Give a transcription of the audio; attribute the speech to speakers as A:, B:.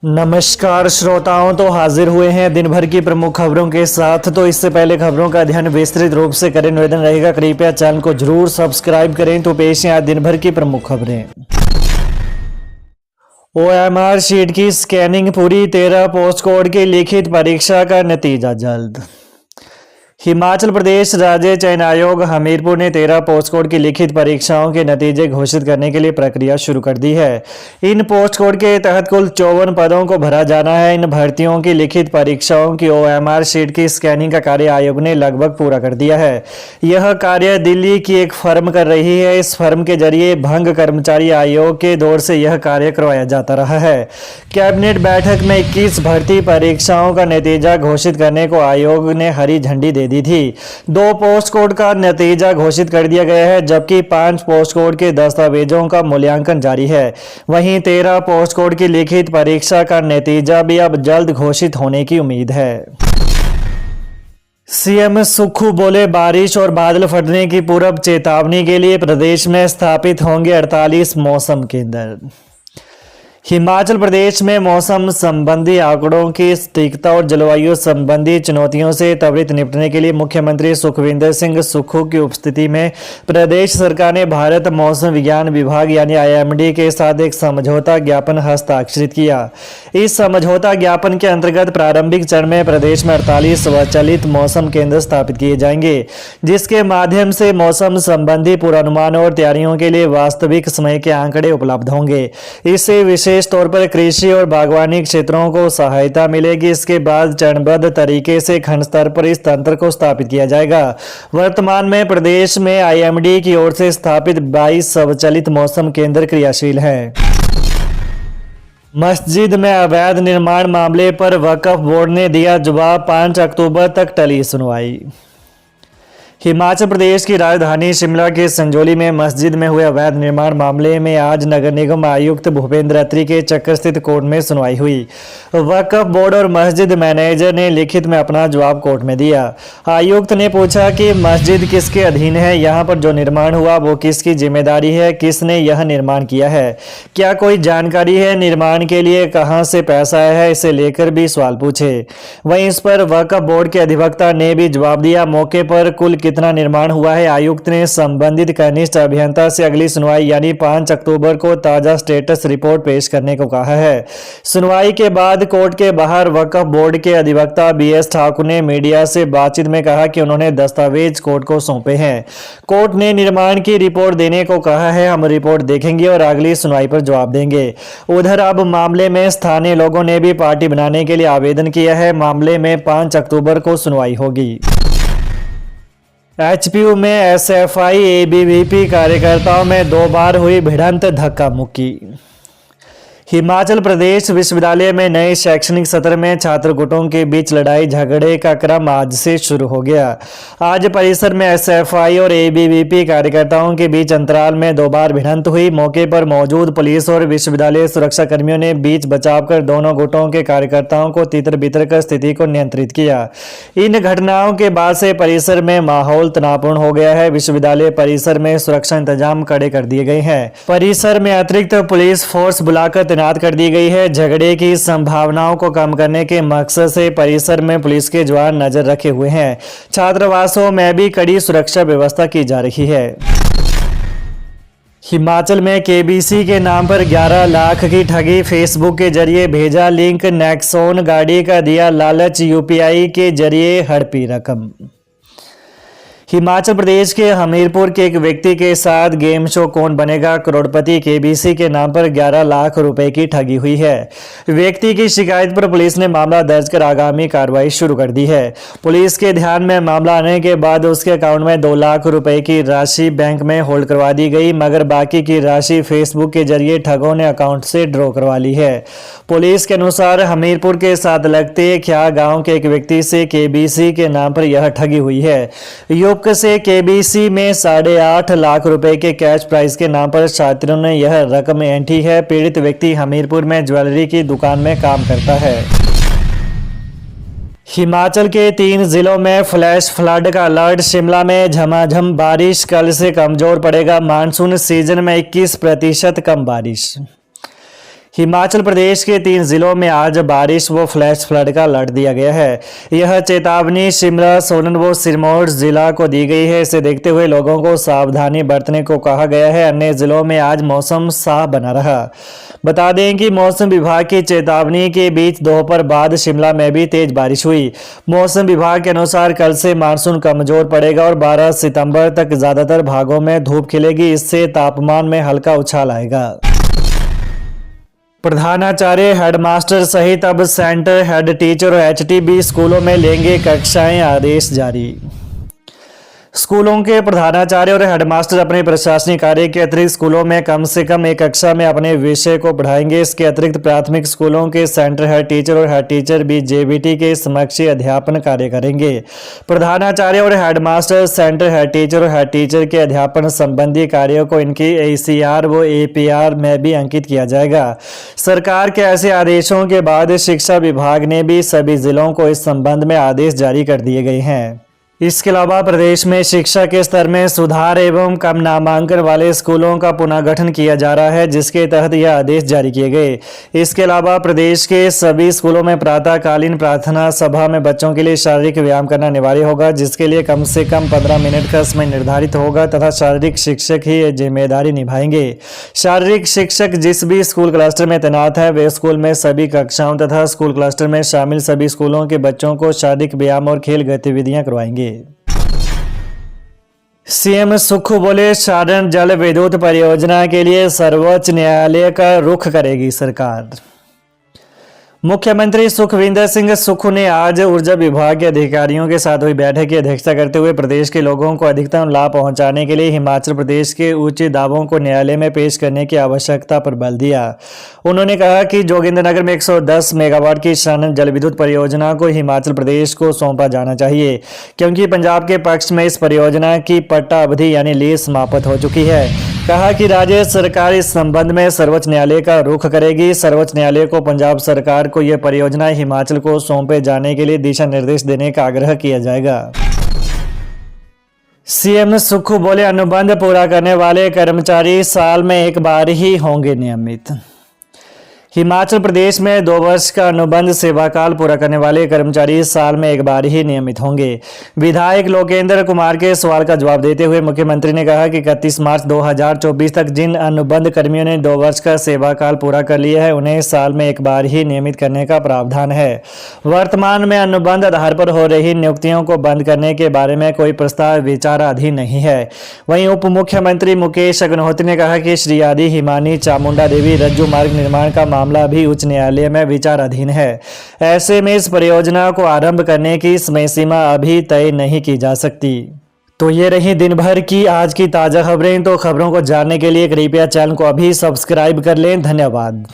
A: नमस्कार श्रोताओं, तो हाजिर हुए हैं दिन भर की प्रमुख खबरों के साथ। तो इससे पहले खबरों का अध्ययन विस्तृत रूप से करें, निवेदन रहेगा कृपया चैनल को जरूर सब्सक्राइब करें। तो पेश है आज दिन भर की प्रमुख खबरें। ओएमआर शीट की स्कैनिंग पूरी, 13 पोस्ट कोड की लिखित परीक्षा का नतीजा जल्द। हिमाचल प्रदेश राज्य चयन आयोग हमीरपुर ने 13 पोस्ट कोड की लिखित परीक्षाओं के नतीजे घोषित करने के लिए प्रक्रिया शुरू कर दी है। इन पोस्ट कोड के तहत कुल 54 पदों को भरा जाना है। इन भर्तियों की लिखित परीक्षाओं की ओएमआर शीट की स्कैनिंग का कार्य आयोग ने लगभग पूरा कर दिया है। यह कार्य दिल्ली की एक फर्म कर रही है। इस फर्म के जरिए भंग कर्मचारी आयोग के दौर से यह कार्य करवाया जाता रहा है। कैबिनेट बैठक में 21 भर्ती परीक्षाओं का नतीजा घोषित करने को आयोग ने हरी झंडी दे दी थी। 2 पोस्ट कोड का नतीजा घोषित कर दिया गया है, जबकि 5 पोस्ट कोड के दस्तावेजों का मूल्यांकन जारी है। वहीं 13 पोस्ट कोड की लिखित परीक्षा का नतीजा भी अब जल्द घोषित होने की उम्मीद है। सीएम सुक्खू बोले, बारिश और बादल फटने की पूर्व चेतावनी के लिए प्रदेश में स्थापित होंगे 48 मौसम केंद्र। हिमाचल प्रदेश में मौसम संबंधी आंकड़ों की सटीकता और जलवायु संबंधी चुनौतियों से त्वरित निपटने के लिए मुख्यमंत्री सुखविंदर सिंह सुक्खू की उपस्थिति में प्रदेश सरकार ने भारत मौसम विज्ञान विभाग यानी आईएमडी के साथ एक समझौता ज्ञापन हस्ताक्षरित किया। इस समझौता ज्ञापन के अंतर्गत प्रारंभिक चरण में प्रदेश में 48 स्वचालित मौसम केंद्र स्थापित किए जाएंगे, जिसके माध्यम से मौसम संबंधी पूर्वानुमान और तैयारियों के लिए वास्तविक समय के आंकड़े उपलब्ध होंगे। इससे विशेष तौर पर कृषि और बागवानी क्षेत्रों को सहायता मिलेगी। इसके बाद चरणबद्ध तरीके से खंड स्तर पर इस तंत्र को स्थापित किया जाएगा। वर्तमान में प्रदेश में आईएमडी की ओर से स्थापित 22 स्वचालित मौसम केंद्र क्रियाशील हैं। मस्जिद में अवैध निर्माण मामले पर वक्फ बोर्ड ने दिया जवाब, 5 अक्टूबर तक टली सुनवाई। हिमाचल प्रदेश की राजधानी शिमला के संजौली में मस्जिद में हुए अवैध निर्माण मामले में आज नगर निगम आयुक्त भूपेंद्र अत्री के चक्कर स्थित कोर्ट में सुनवाई हुई। वक्फ बोर्ड और मस्जिद मैनेजर ने लिखित में अपना जवाब कोर्ट में दिया। आयुक्त ने पूछा कि मस्जिद किसके अधीन है, यहाँ पर जो निर्माण हुआ वो किसकी जिम्मेदारी है, किसने यह निर्माण किया है, क्या कोई जानकारी है, निर्माण के लिए कहाँ से पैसा आया है, इसे लेकर भी सवाल पूछे। वहीं इस पर वक्फ बोर्ड के अधिवक्ता ने भी जवाब दिया। मौके पर कुल कितना निर्माण हुआ है, आयुक्त ने संबंधित कनिष्ठ अभियंता से अगली सुनवाई यानी 5 अक्टूबर को ताजा स्टेटस रिपोर्ट पेश करने को कहा है। सुनवाई के बाद कोर्ट के बाहर वक्फ बोर्ड के अधिवक्ता बीएस ठाकुर ने मीडिया से बातचीत में कहा कि उन्होंने दस्तावेज कोर्ट को सौंपे हैं। कोर्ट ने निर्माण की रिपोर्ट देने को कहा है। हम रिपोर्ट देखेंगे और अगली सुनवाई पर जवाब देंगे। उधर अब मामले में स्थानीय लोगों ने भी पार्टी बनाने के लिए आवेदन किया है। मामले में 5 अक्टूबर को सुनवाई होगी। एचपीयू में एसएफआई एबीवीपी कार्यकर्ताओं में 2 बार हुई भिड़ंत, धक्का मुक्की। हिमाचल प्रदेश विश्वविद्यालय में नए शैक्षणिक सत्र में छात्र गुटों के बीच लड़ाई झगड़े का क्रम आज से शुरू हो गया। आज परिसर में एसएफआई और एबीवीपी कार्यकर्ताओं के बीच अंतराल में 2 बार भिड़ंत हुई। मौके पर मौजूद पुलिस और विश्वविद्यालय सुरक्षा कर्मियों ने बीच बचाव कर दोनों गुटों के कार्यकर्ताओं को तितर बितर कर स्थिति को नियंत्रित किया। इन घटनाओं के बाद से परिसर में माहौल तनावपूर्ण हो गया है। विश्वविद्यालय परिसर में सुरक्षा इंतजाम कड़े कर दिए गए हैं। परिसर में अतिरिक्त पुलिस फोर्स बुलाकर तैनात कर दी गई है। झगड़े की संभावनाओं को कम करने के मकसद से परिसर में पुलिस के जवान नजर रखे हुए हैं। छात्रावासों में भी कड़ी सुरक्षा व्यवस्था की जा रही है। हिमाचल में केबीसी के नाम पर 11 लाख की ठगी, फेसबुक के जरिए भेजा लिंक, नेक्सॉन गाड़ी का दिया लालच, यूपीआई के जरिए हड़पी रकम। हिमाचल प्रदेश के हमीरपुर के एक व्यक्ति के साथ गेम शो कौन बनेगा करोड़पति केबीसी के नाम पर 11 लाख रुपए की ठगी हुई है। व्यक्ति की शिकायत पर पुलिस ने मामला दर्ज कर आगामी कार्रवाई शुरू कर दी है। पुलिस के ध्यान में मामला आने के बाद उसके अकाउंट में 2 लाख रुपए की राशि बैंक में होल्ड करवा दी गई, मगर बाकी की राशि फेसबुक के जरिए ठगों ने अकाउंट से ड्रॉ करवा ली है। पुलिस के अनुसार हमीरपुर के साथ लगते ख्या गाँव के एक व्यक्ति से केबीसी के नाम पर यह ठगी हुई है। से केबीसी में 8.5 लाख रुपए के कैश प्राइज के नाम पर छात्रों ने यह रकम ऐंठी है। पीड़ित व्यक्ति हमीरपुर में ज्वेलरी की दुकान में काम करता है। हिमाचल के 3 जिलों में फ्लैश फ्लड का अलर्ट, शिमला में झमाझम बारिश, कल से कमजोर पड़ेगा मानसून, सीजन में 21% कम बारिश। हिमाचल प्रदेश के 3 जिलों में आज बारिश व फ्लैश फ्लड का अलर्ट दिया गया है। यह चेतावनी शिमला, सोलन व सिरमौर जिला को दी गई है। इसे देखते हुए लोगों को सावधानी बरतने को कहा गया है। अन्य जिलों में आज मौसम साफ बना रहा। बता दें कि मौसम विभाग की चेतावनी के बीच दोपहर बाद शिमला में भी तेज बारिश हुई। मौसम विभाग के अनुसार कल से मानसून कमजोर पड़ेगा और 12 सितंबर तक ज्यादातर भागों में धूप खिलेगी। इससे तापमान में हल्का उछाल आएगा। प्रधानाचार्य, हेडमास्टर सहित अब सेंटर हेड टीचर और एचटीबी स्कूलों में लेंगे कक्षाएं, आदेश जारी। स्कूलों के प्रधानाचार्य और हेडमास्टर अपने प्रशासनिक कार्य के अतिरिक्त स्कूलों में कम से कम एक कक्षा में अपने विषय को पढ़ाएंगे। इसके अतिरिक्त प्राथमिक स्कूलों के सेंटर हेड टीचर और हेड टीचर भी जेबीटी के समक्ष अध्यापन कार्य करेंगे। प्रधानाचार्य और हेडमास्टर, सेंटर हेड टीचर और हेड टीचर के अध्यापन संबंधी कार्यों को इनकी ACR व APR में भी अंकित किया जाएगा। सरकार के ऐसे आदेशों के बाद शिक्षा विभाग ने भी सभी जिलों को इस संबंध में आदेश जारी कर दिए गए हैं। इसके अलावा प्रदेश में शिक्षा के स्तर में सुधार एवं कम नामांकन वाले स्कूलों का पुनर्गठन किया जा रहा है, जिसके तहत यह आदेश जारी किए गए। इसके अलावा प्रदेश के सभी स्कूलों में प्रातःकालीन प्रार्थना सभा में बच्चों के लिए शारीरिक व्यायाम करना अनिवार्य होगा, जिसके लिए कम से कम 15 मिनट का समय निर्धारित होगा तथा शारीरिक शिक्षक ही ये जिम्मेदारी निभाएंगे। शारीरिक शिक्षक जिस भी स्कूल क्लस्टर में तैनात है वे स्कूल में सभी कक्षाओं तथा स्कूल क्लस्टर में शामिल सभी स्कूलों के बच्चों को शारीरिक व्यायाम और खेल गतिविधियां करवाएंगे। सीएम सुक्खू बोले, सारण जल विद्युत परियोजना के लिए सर्वोच्च न्यायालय का रुख करेगी सरकार। मुख्यमंत्री सुखविंदर सिंह सुक्खू ने आज ऊर्जा विभाग के अधिकारियों के साथ हुई बैठक की अध्यक्षता करते हुए प्रदेश के लोगों को अधिकतम लाभ पहुंचाने के लिए हिमाचल प्रदेश के उच्च दावों को न्यायालय में पेश करने की आवश्यकता पर बल दिया। उन्होंने कहा कि जोगिंद्रनगर में 110 मेगावाट की सारण जल विद्युत परियोजना को हिमाचल प्रदेश को सौंपा जाना चाहिए, क्योंकि पंजाब के पक्ष में इस परियोजना की पट्टा अवधि यानी लीज समाप्त हो चुकी है। कहा कि राज्य सरकार इस संबंध में सर्वोच्च न्यायालय का रुख करेगी। सर्वोच्च न्यायालय को पंजाब सरकार को यह परियोजना हिमाचल को सौंपे जाने के लिए दिशा निर्देश देने का आग्रह किया जाएगा। सीएम सुक्खू बोले, अनुबंध पूरा करने वाले कर्मचारी साल में एक बार ही होंगे नियमित। हिमाचल प्रदेश में 2 वर्ष का अनुबंध सेवाकाल पूरा करने वाले कर्मचारी साल में एक बार ही नियमित होंगे। विधायक लोकेंद्र कुमार के सवाल का जवाब देते हुए मुख्यमंत्री ने कहा कि 31 मार्च 2024 तक जिन अनुबंध कर्मियों ने 2 वर्ष का सेवाकाल पूरा कर लिया है उन्हें साल में एक बार ही नियमित करने का प्रावधान है। वर्तमान में अनुबंध आधार पर हो रही नियुक्तियों को बंद करने के बारे में कोई प्रस्ताव विचाराधीन नहीं है। वहीं उप मुख्यमंत्री मुकेश अग्निहोत्री ने कहा कि श्री आदि हिमानी चामुंडा देवी रज्जू मार्ग निर्माण का मामला भी उच्च न्यायालय में विचाराधीन है। ऐसे में इस परियोजना को आरंभ करने की समय सीमा अभी तय नहीं की जा सकती। तो ये रही दिन भर की आज की ताजा खबरें। तो खबरों को जानने के लिए कृपया चैनल को अभी सब्सक्राइब कर लें। धन्यवाद।